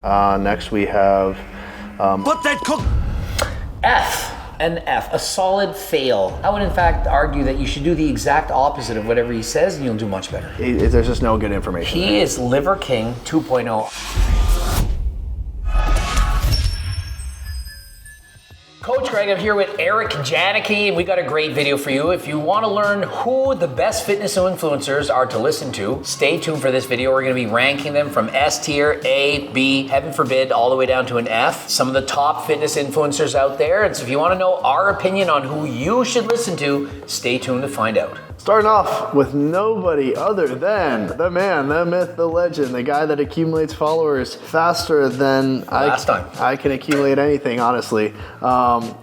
Next we have... Put that cook... F. An F, a solid fail. I would in fact argue that you should do the exact opposite of whatever he says and you'll do much better. There's just no good information. He is Liver King 2.0. Coach Greg, I'm here with Eric Janicki, and we got a great video for you. If you want to learn who the best fitness influencers are to listen to, stay tuned for this video. We're going to be ranking them from S tier, A, B, heaven forbid, all the way down to an F. Some of the top fitness influencers out there. And so if you want to know our opinion on who you should listen to, stay tuned to find out. Starting off with nobody other than the man, the myth, the legend, the guy that accumulates followers faster than I can accumulate anything, honestly.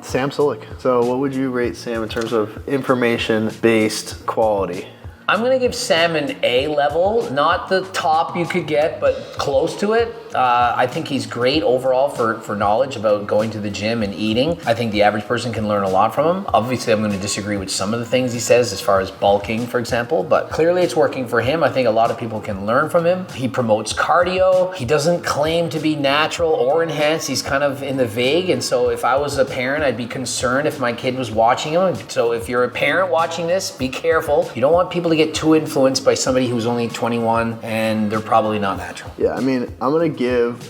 Sam Sulek. So what would you rate Sam in terms of information-based quality? I'm gonna give Sam an A level, not the top you could get, but close to it. I think he's great overall for knowledge about going to the gym and eating. I think the average person can learn a lot from him. Obviously, I'm gonna disagree with some of the things he says as far as bulking, for example, but clearly it's working for him. I think a lot of people can learn from him. He promotes cardio. He doesn't claim to be natural or enhanced. He's kind of in the vague, and so if I was a parent, I'd be concerned if my kid was watching him. So if you're a parent watching this, be careful. You don't want people to get too influenced by somebody who's only 21 and they're probably not natural. Yeah, I mean, I'm gonna give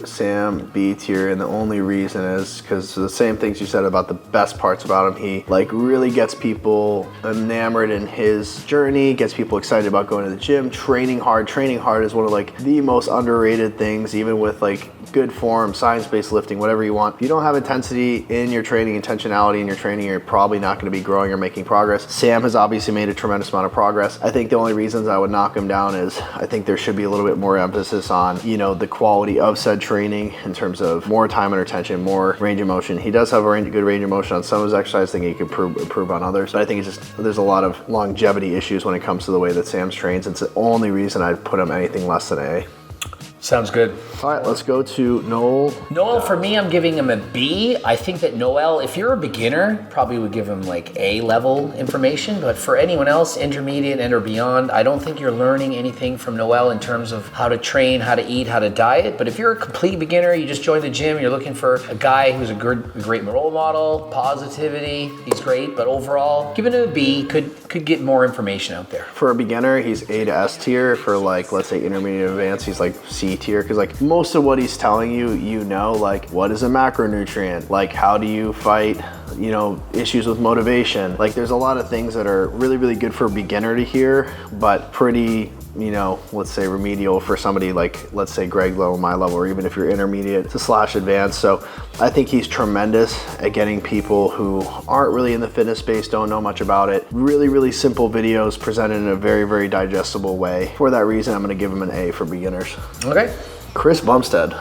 Sam B tier, and the only reason is because the same things you said about the best parts about him. He like really gets people enamored in his journey, gets people excited about going to the gym, training hard. Training hard is one of like the most underrated things, even with like good form, science-based lifting, whatever you want. If you don't have intensity in your training, intentionality in your training, you're probably not gonna be growing or making progress. Sam has obviously made a tremendous amount of progress. I think the only reasons I would knock him down is I think there should be a little bit more emphasis on, you know, the quality of said training in terms of more time under tension, more range of motion. He does have a good range of motion on some of his exercises. I think he could improve on others. But I think it's just, there's a lot of longevity issues when it comes to the way that Sam's trains. It's the only reason I'd put him anything less than A. Sounds good. All right, let's go to Noel. Noel, for me, I'm giving him a B. I think that Noel, if you're a beginner, probably would give him like A level information, but for anyone else, intermediate and or beyond, I don't think you're learning anything from Noel in terms of how to train, how to eat, how to diet. But if you're a complete beginner, you just joined the gym, you're looking for a guy who's a great role model, positivity, he's great, but overall, giving him a B could get more information out there. For a beginner, he's A to S tier. For like, let's say intermediate advanced, he's like C tier, because like most of what he's telling you, you know, like what is a macronutrient, like how do you fight, you know, issues with motivation. Like there's a lot of things that are really, really good for a beginner to hear, but pretty, you know, let's say remedial for somebody like, let's say Greg level, my level, or even if you're intermediate to / advanced. So I think he's tremendous at getting people who aren't really in the fitness space, don't know much about it. Really, really simple videos presented in a very, very digestible way. For that reason, I'm gonna give him an A for beginners. Okay. Chris Bumstead.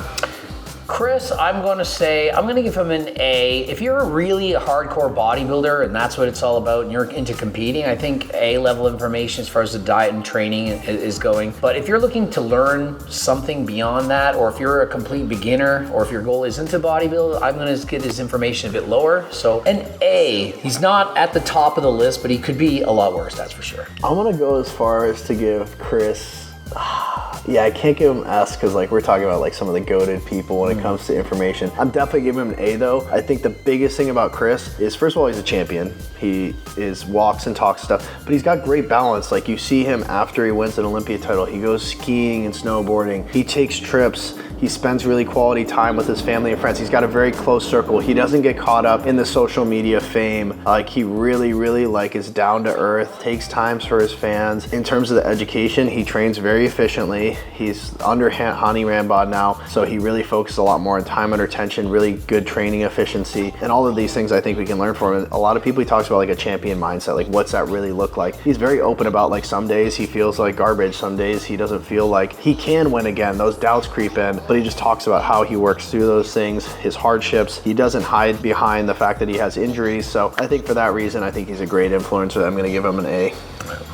Chris, I'm going to give him an A. If you're really a hardcore bodybuilder and that's what it's all about and you're into competing, I think A level information as far as the diet and training is going. But if you're looking to learn something beyond that, or if you're a complete beginner, or if your goal isn't to bodybuild, I'm going to get his information a bit lower. So an A. He's not at the top of the list, but he could be a lot worse, that's for sure. I'm going to go as far as to give Chris... Yeah, I can't give him S because like we're talking about like some of the goated people when it comes to information. I'm definitely giving him an A though. I think the biggest thing about Chris is, first of all, he's a champion. He walks and talks stuff, but he's got great balance. Like you see him after he wins an Olympia title, he goes skiing and snowboarding. He takes trips. He spends really quality time with his family and friends. He's got a very close circle. He doesn't get caught up in the social media fame. Like he really, really like is down to earth, takes times for his fans. In terms of the education, he trains very efficiently. He's under Hany Rambod now, so he really focuses a lot more on time under tension, really good training efficiency, and all of these things I think we can learn from him. A lot of people, he talks about like a champion mindset, like what's that really look like? He's very open about like some days he feels like garbage, some days he doesn't feel like he can win again. Those doubts creep in, but he just talks about how he works through those things, his hardships. He doesn't hide behind the fact that he has injuries, so I think for that reason, I think he's a great influencer. I'm gonna give him an A.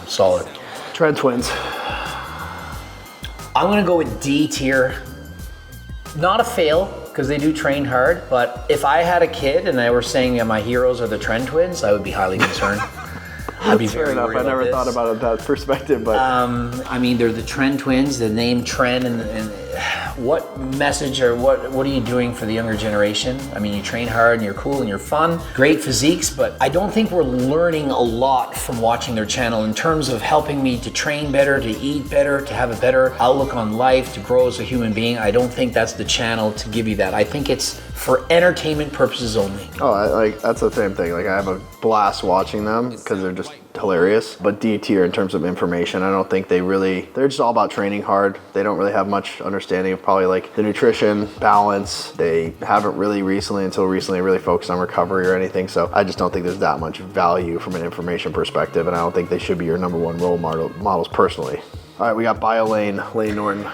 Solid. Trend Twins. I'm gonna go with D tier. Not a fail, because they do train hard, but if I had a kid and I were saying my heroes are the Trend Twins, I would be highly concerned. I'd be Fair very enough. worried I never about thought this. about it that perspective, but I mean, they're the Trend Twins, the name Trend, and what message or what are you doing for the younger generation? I mean, you train hard and you're cool and you're fun, great physiques, but I don't think we're learning a lot from watching their channel in terms of helping me to train better, to eat better, to have a better outlook on life, to grow as a human being. I don't think that's the channel to give you that. I think it's for entertainment purposes only. Oh, that's the same thing. Like, I have a blast watching them because they're just hilarious. But D tier in terms of information, I don't think they're just all about training hard. They don't really have much understanding of probably like the nutrition, balance. They haven't really until recently really focused on recovery or anything. So I just don't think there's that much value from an information perspective. And I don't think they should be your number one role models personally. All right, we got Lane Norton.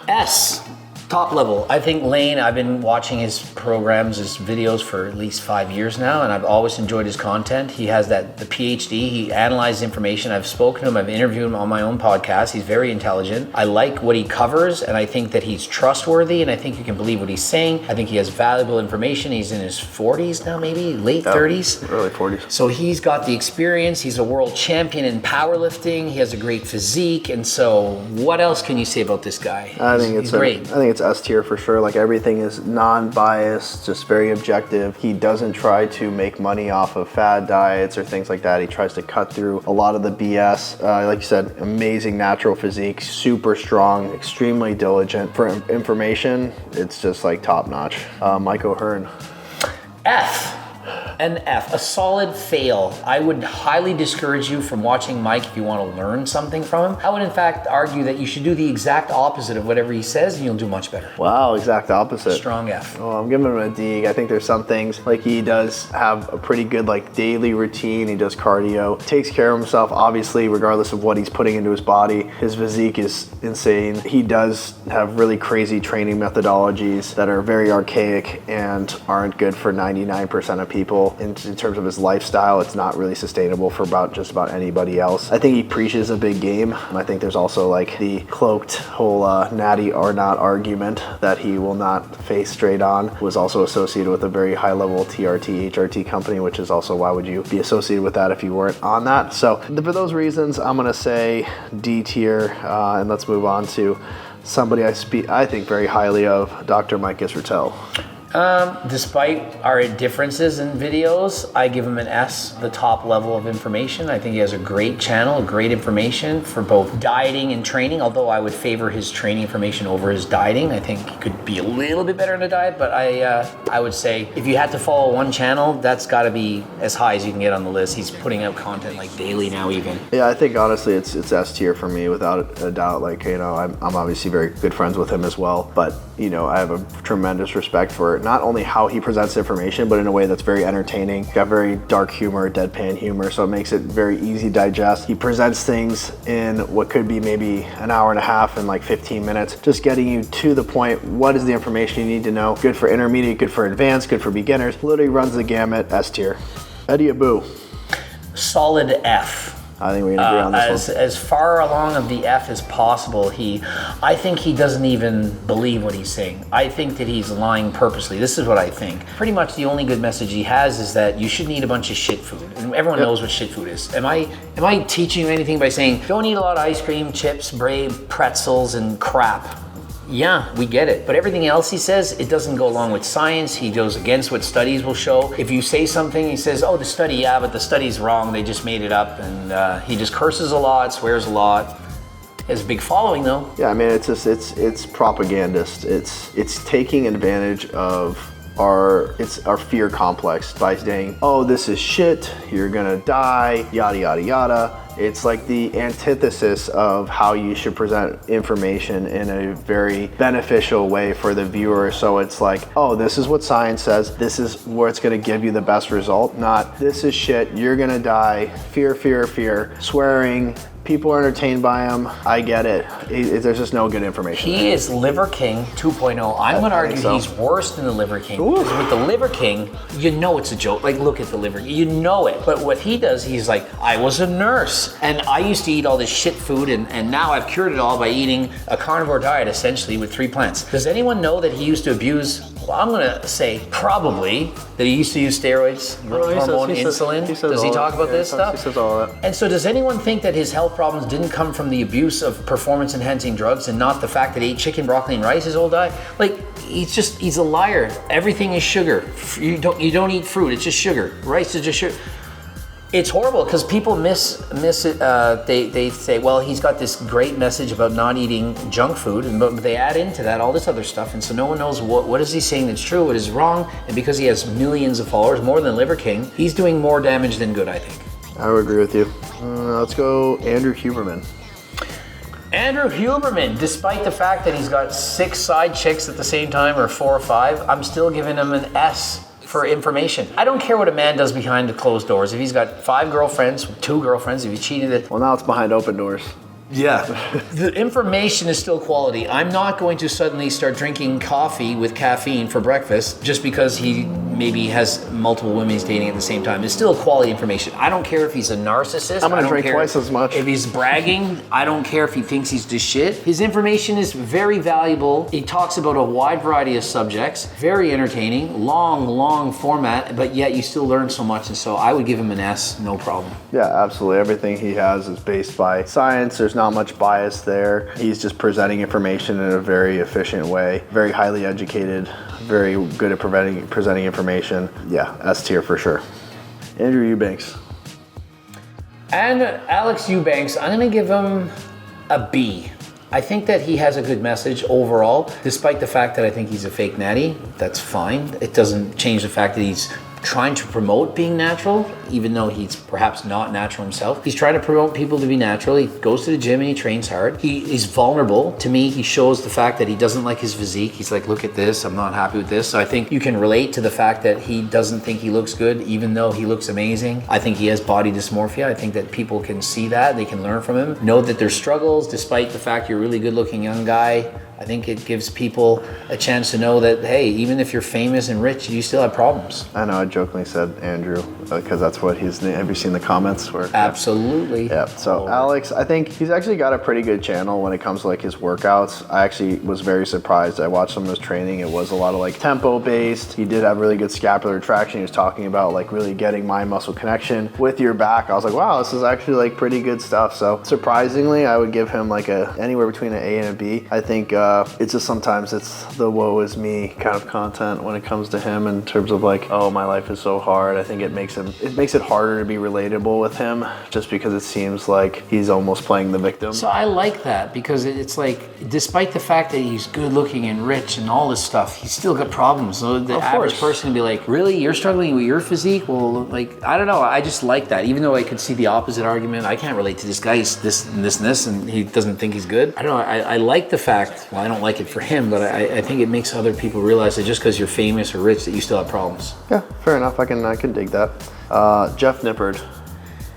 S. Top level. I think Lane, I've been watching his programs, his videos for at least 5 years now, and I've always enjoyed his content. He has the PhD, he analyzes information. I've spoken to him, I've interviewed him on my own podcast. He's very intelligent. I like what he covers, and I think that he's trustworthy, and I think you can believe what he's saying. I think he has valuable information. He's in his 40s now, maybe, late 30s. Early 40s. So he's got the experience. He's a world champion in powerlifting. He has a great physique, and so what else can you say about this guy? I think it's great. I think it's S tier for sure. Like, everything is non-biased, just very objective. He doesn't try to make money off of fad diets or things like that. He tries to cut through a lot of the BS. Like you said, amazing natural physique, super strong, extremely diligent. For information, it's just like top notch. Mike O'Hearn. An F, a solid fail. I would highly discourage you from watching Mike if you want to learn something from him. I would in fact argue that you should do the exact opposite of whatever he says and you'll do much better. Wow, exact opposite. Strong F. Oh, I'm giving him a D. I think there's some things, like he does have a pretty good like daily routine. He does cardio, takes care of himself, obviously, regardless of what he's putting into his body. His physique is insane. He does have really crazy training methodologies that are very archaic and aren't good for 99% of people. In terms of his lifestyle, it's not really sustainable for just about anybody else. I think he preaches a big game. I think there's also like the cloaked whole natty or not argument that he will not face straight on was also associated with a very high level TRT, HRT company, which is also why would you be associated with that if you weren't on that? So for those reasons, I'm gonna say D tier, and let's move on to somebody I think very highly of, Dr. Mike Israetel. Despite our differences in videos, I give him an S, the top level of information. I think he has a great channel, great information for both dieting and training, although I would favor his training information over his dieting. I think he could be a little bit better in the diet, but I would say if you had to follow one channel, that's got to be as high as you can get on the list. He's putting out content like daily now even. Yeah, I think honestly it's S tier for me without a doubt. Like, you know, I'm obviously very good friends with him as well, but you know, I have a tremendous respect for not only how he presents information, but in a way that's very entertaining. Got very dark humor, deadpan humor, so it makes it very easy to digest. He presents things in what could be maybe an hour and a half in like 15 minutes, just getting you to the point. What is the information you need to know? Good for intermediate, good for advanced, good for beginners. Literally runs the gamut. S tier. Eddie Abbew. Solid F. I think we're gonna agree on this one. As far along of the F as possible, I think he doesn't even believe what he's saying. I think that he's lying purposely. This is what I think. Pretty much the only good message he has is that you shouldn't eat a bunch of shit food. And everyone knows what shit food is. Am I teaching you anything by saying, don't eat a lot of ice cream, chips, pretzels, and crap? Yeah, we get it. But everything else he says, it doesn't go along with science. He goes against what studies will show. If you say something, he says, oh, the study, yeah, but the study's wrong. They just made it up. And he just curses a lot, swears a lot. He has a big following though. Yeah, I mean, it's propagandist. It's taking advantage of our fear complex by saying, oh, this is shit, you're gonna die, yada, yada, yada. It's like the antithesis of how you should present information in a very beneficial way for the viewer. So it's like, oh, this is what science says, this is where it's gonna give you the best result, not this is shit, you're gonna die, fear, fear, fear, swearing. People are entertained by him. I get it. There's just no good information. He is Liver King 2.0. I'm going to argue he's worse than the Liver King. Because with the Liver King, you know it's a joke. Like, look at the Liver King. You know it. But what he does, he's like, I was a nurse. And I used to eat all this shit food. And now I've cured it all by eating a carnivore diet, essentially, with 3 plants. Does anyone know that he used to abuse Well, I'm gonna say probably that he used to use steroids, growth hormone, insulin. Does he talk about this stuff? He says all that. And so does anyone think that his health problems didn't come from the abuse of performance-enhancing drugs and not the fact that he ate chicken, broccoli, and rice his whole diet? Like, he's a liar. Everything is sugar. You don't eat fruit, it's just sugar. Rice is just sugar. It's horrible because people miss it. They say, well, he's got this great message about not eating junk food, but they add into that all this other stuff, and so no one knows what is he saying that's true, what is wrong, and because he has millions of followers, more than Liver King, he's doing more damage than good, I think. I would agree with you. Let's go Andrew Huberman. Andrew Huberman, despite the fact that he's got 6 side chicks at the same time, or 4 or 5, I'm still giving him an S for information. I don't care what a man does behind the closed doors. If he's got 5 girlfriends, 2 girlfriends, if he cheated it. Well, now it's behind open doors. Yeah. The information is still quality. I'm not going to suddenly start drinking coffee with caffeine for breakfast just because he maybe has multiple women he's dating at the same time. It's still quality information. I don't care if he's a narcissist. I'm gonna drink twice as much. If he's bragging, I don't care if he thinks he's the shit. His information is very valuable. He talks about a wide variety of subjects. Very entertaining, long format, but yet you still learn so much, and so I would give him an S, no problem. Yeah, absolutely. Everything he has is based by science. There's not much bias there. He's just presenting information in a very efficient way. Very highly educated, very good at presenting information. Yeah, S tier for sure. Andrew Eubanks. And Alex Eubanks, I'm gonna give him a B. I think that he has a good message overall, despite the fact that I think he's a fake natty. That's fine. It doesn't change the fact that he's trying to promote being natural, even though he's perhaps not natural himself. He's trying to promote people to be natural. He goes to the gym and he trains hard. He is vulnerable. To me, he shows the fact that he doesn't like his physique. He's like, look at this, I'm not happy with this. So I think you can relate to the fact that he doesn't think he looks good, even though he looks amazing. I think he has body dysmorphia. I think that people can see that, they can learn from him. Know that there's struggles, despite the fact you're a really good looking young guy. I think it gives people a chance to know that, hey, even if you're famous and rich, you still have problems. I know I jokingly said Andrew because that's what his name. Have you seen the comments? Absolutely. Yeah. So Alex, I think he's actually got a pretty good channel when it comes to like his workouts. I actually was very surprised. I watched some of his training. It was a lot of like tempo based. He did have really good scapular traction. He was talking about like really getting mind muscle connection with your back. I was like, wow, this is actually like pretty good stuff. So surprisingly, I would give him like anywhere between an A and a B. I think it's just sometimes it's the woe is me kind of content when it comes to him in terms of like, oh, my life is so hard. I think it makes it harder to be relatable with him just because it seems like he's almost playing the victim. So I like that because it's like, despite the fact that he's good looking and rich and all this stuff, he's still got problems. So the average person can be like, really, you're struggling with your physique? Well, like, I don't know. I just like that. Even though I could see the opposite argument, I can't relate to this guy. He's this and this and this, and he doesn't think he's good. I don't know. I like the fact, well, I don't like it for him, but I think it makes other people realize that just because you're famous or rich that you still have problems. Yeah, fair enough. I can dig that. Jeff Nippard.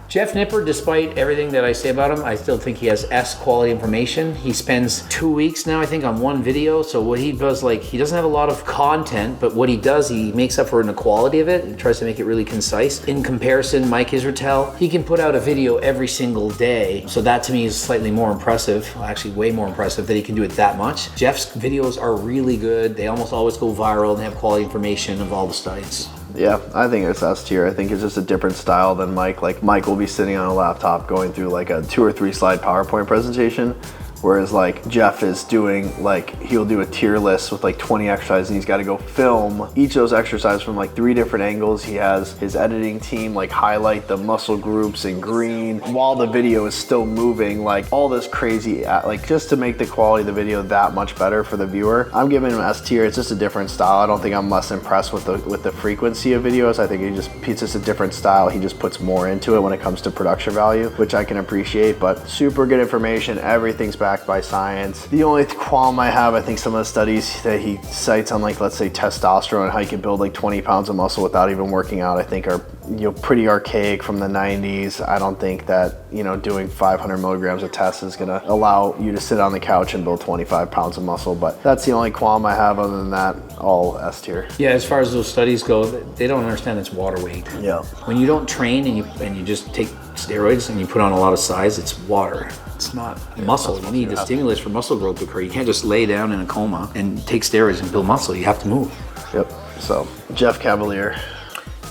Jeff Nippard, despite everything that I say about him, I still think he has S quality information. He spends 2 weeks now, I think, on one video. So what he does, like, he doesn't have a lot of content, but what he does, he makes up for in the quality of it. He tries to make it really concise. In comparison, Mike Israetel, he can put out a video every single day. So that to me is slightly more impressive, actually way more impressive that he can do it that much. Jeff's videos are really good. They almost always go viral and have quality information of all the studies. Yeah, I think it's S tier. I think it's just a different style than Mike. Like, Mike will be sitting on a laptop going through like a 2 or 3 slide PowerPoint presentation. Whereas like Jeff is doing, like, he'll do a tier list with like 20 exercises and he's got to go film each of those exercises from like 3 different angles. He has his editing team like highlight the muscle groups in green while the video is still moving, like all this crazy, like just to make the quality of the video that much better for the viewer. I'm giving him S tier. It's just a different style. I don't think I'm less impressed with the frequency of videos. I think it's just a different style. He just puts more into it when it comes to production value, which I can appreciate, but super good information. Everything's backed by science. The only qualm I have, I think some of the studies that he cites on, like, let's say testosterone and how you can build like 20 pounds of muscle without even working out, I think are, you know, pretty archaic from the 90s. I don't think that, you know, doing 500 milligrams of test is gonna allow you to sit on the couch and build 25 pounds of muscle, but that's the only qualm I have. Other than that, all S tier. Yeah, as far as those studies go, they don't understand it's water weight. Yeah. When you don't train and you just take steroids and you put on a lot of size, it's water. It's not muscle. You need the stimulus for muscle growth to occur. You can't just lay down in a coma and take steroids and build muscle. You have to move. Yep. So Jeff Cavaliere.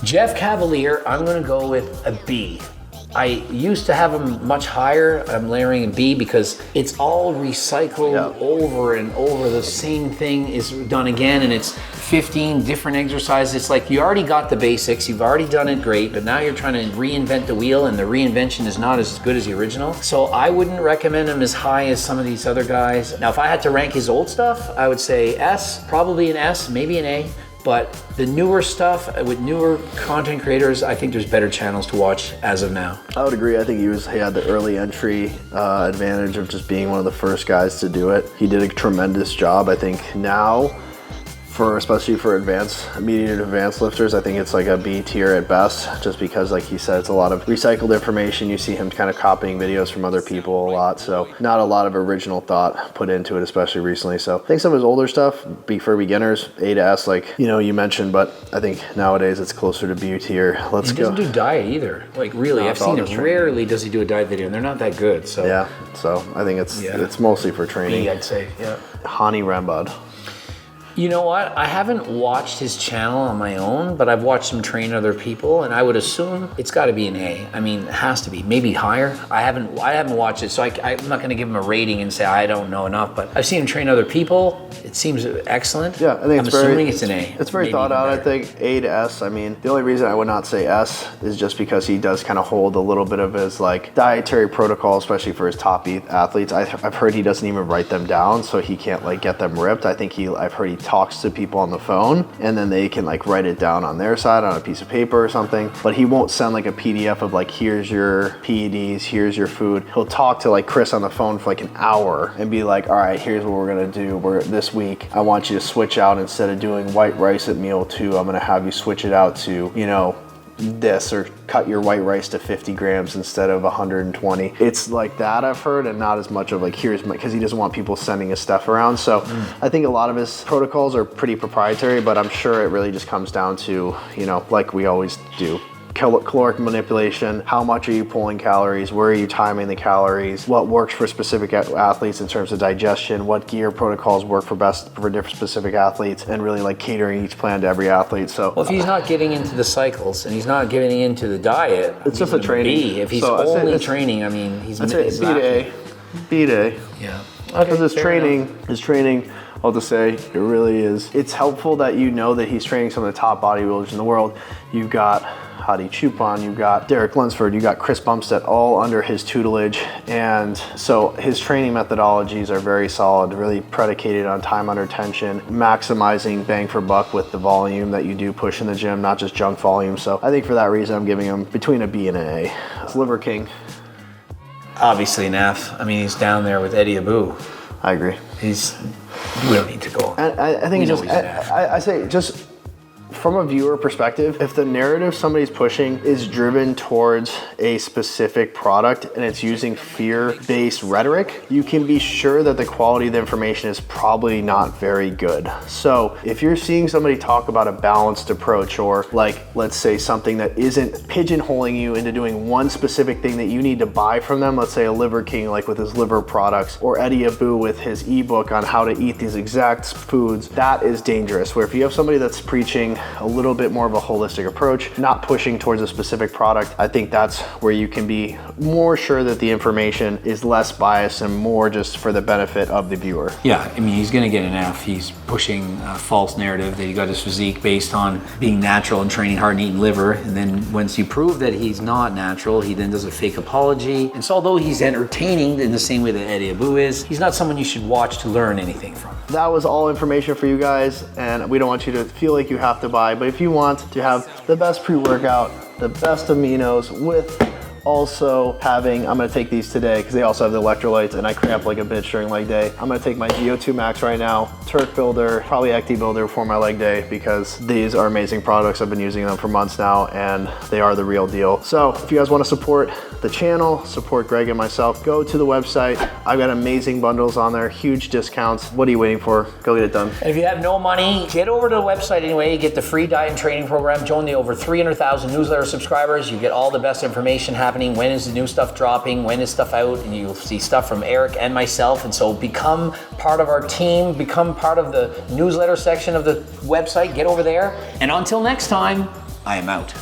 Jeff Cavaliere, I'm going to go with a B. I used to have him much higher. I'm layering a B because it's all recycled over and over. The same thing is done again, and it's 15 different exercises. It's like you already got the basics, you've already done it great, but now you're trying to reinvent the wheel, and the reinvention is not as good as the original. So I wouldn't recommend him as high as some of these other guys. Now, if I had to rank his old stuff, I would say S, probably an S, maybe an A. But the newer stuff with newer content creators, I think there's better channels to watch as of now. I would agree. I think he had the early entry advantage of just being one of the first guys to do it. He did a tremendous job. I think now, especially for immediate advanced lifters, I think it's like a B tier at best, just because, like he said, it's a lot of recycled information. You see him kind of copying videos from other people a lot, so not a lot of original thought put into it, especially recently. So I think some of his older stuff, for beginners, A to S, like you mentioned, but I think nowadays it's closer to B tier. Let's go. He doesn't do diet either. Like really, no, I've seen it. Rarely does he do a diet video, and they're not that good. So yeah, so I think it's mostly for training. B, I'd say. Yeah. Hany Rambod. You know what? I haven't watched his channel on my own, but I've watched him train other people, and I would assume it's got to be an A. I mean, it has to be, maybe higher. I haven't watched it, so I'm not going to give him a rating and say I don't know enough. But I've seen him train other people. It seems excellent. Yeah, I think I'm assuming it's an A. It's very thought out. I think A to S. I mean, the only reason I would not say S is just because he does kind of hold a little bit of his like dietary protocol, especially for his top athletes. I've heard he doesn't even write them down, so he can't like get them ripped. I've heard he talks to people on the phone, and then they can like write it down on their side on a piece of paper or something, but he won't send like a PDF of like, here's your PEDs, here's your food. He'll talk to like Chris on the phone for like an hour and be like, all right, here's what we're gonna do. This week I want you to switch out, instead of doing white rice at meal 2, I'm gonna have you switch it out to this, or cut your white rice to 50 grams instead of 120. It's like that, I've heard, and not as much of like, because he doesn't want people sending his stuff around. So I think a lot of his protocols are pretty proprietary, but I'm sure it really just comes down to, like we always do, caloric manipulation. How much are you pulling calories? Where are you timing the calories? What works for specific athletes in terms of digestion? What gear protocols work for different specific athletes? And really like catering each plan to every athlete. So, well, if he's not getting into the cycles and he's not getting into the diet, it's just a training. B. If he's only training, I mean, he's B to A. B to A. Yeah. Because his training, I'll just say, it really is. It's helpful that that he's training some of the top bodybuilders in the world. You've got Hadi Chupon, you've got Derek Lunsford, you've got Chris Bumstead, all under his tutelage. And so his training methodologies are very solid, really predicated on time under tension, maximizing bang for buck with the volume that you do push in the gym, not just junk volume. So I think for that reason, I'm giving him between a B and an A. It's Liver King. Obviously an F. I mean, he's down there with Eddie Abbew. I agree. We don't need to go on. And I think I say just from a viewer perspective, if the narrative somebody's pushing is driven towards a specific product and it's using fear-based rhetoric, you can be sure that the quality of the information is probably not very good. So if you're seeing somebody talk about a balanced approach, or like, let's say something that isn't pigeonholing you into doing one specific thing that you need to buy from them, let's say a Liver King like with his liver products, or Eddie Abbew with his ebook on how to eat these exact foods, that is dangerous. Where if you have somebody that's preaching a little bit more of a holistic approach, not pushing towards a specific product, I think that's where you can be more sure that the information is less biased and more just for the benefit of the viewer. Yeah, I mean, he's gonna get an F. He's pushing a false narrative that he got his physique based on being natural and training hard and eating liver. And then once you prove that he's not natural, he then does a fake apology. And so although he's entertaining in the same way that Eddie Abbew is, he's not someone you should watch to learn anything from. That was all information for you guys, and we don't want you to feel like you have to buy, but if you want to have the best pre-workout, the best aminos, with also having, I'm gonna take these today because they also have the electrolytes, and I cramp like a bitch during leg day. I'm gonna take my GO2 Max right now, Turk Builder, probably Acti Builder for my leg day, because these are amazing products. I've been using them for months now, and they are the real deal. So if you guys wanna support the channel, support Greg and myself, go to the website. I've got amazing bundles on there, huge discounts. What are you waiting for? Go get it done. And if you have no money, get over to the website anyway. You get the free diet and training program, join the over 300,000 newsletter subscribers. You get all the best information happening happening, when is the new stuff dropping, when is stuff out, and you'll see stuff from Eric and myself. And so become part of our team, become part of the newsletter section of the website, get over there. And until next time, I am out.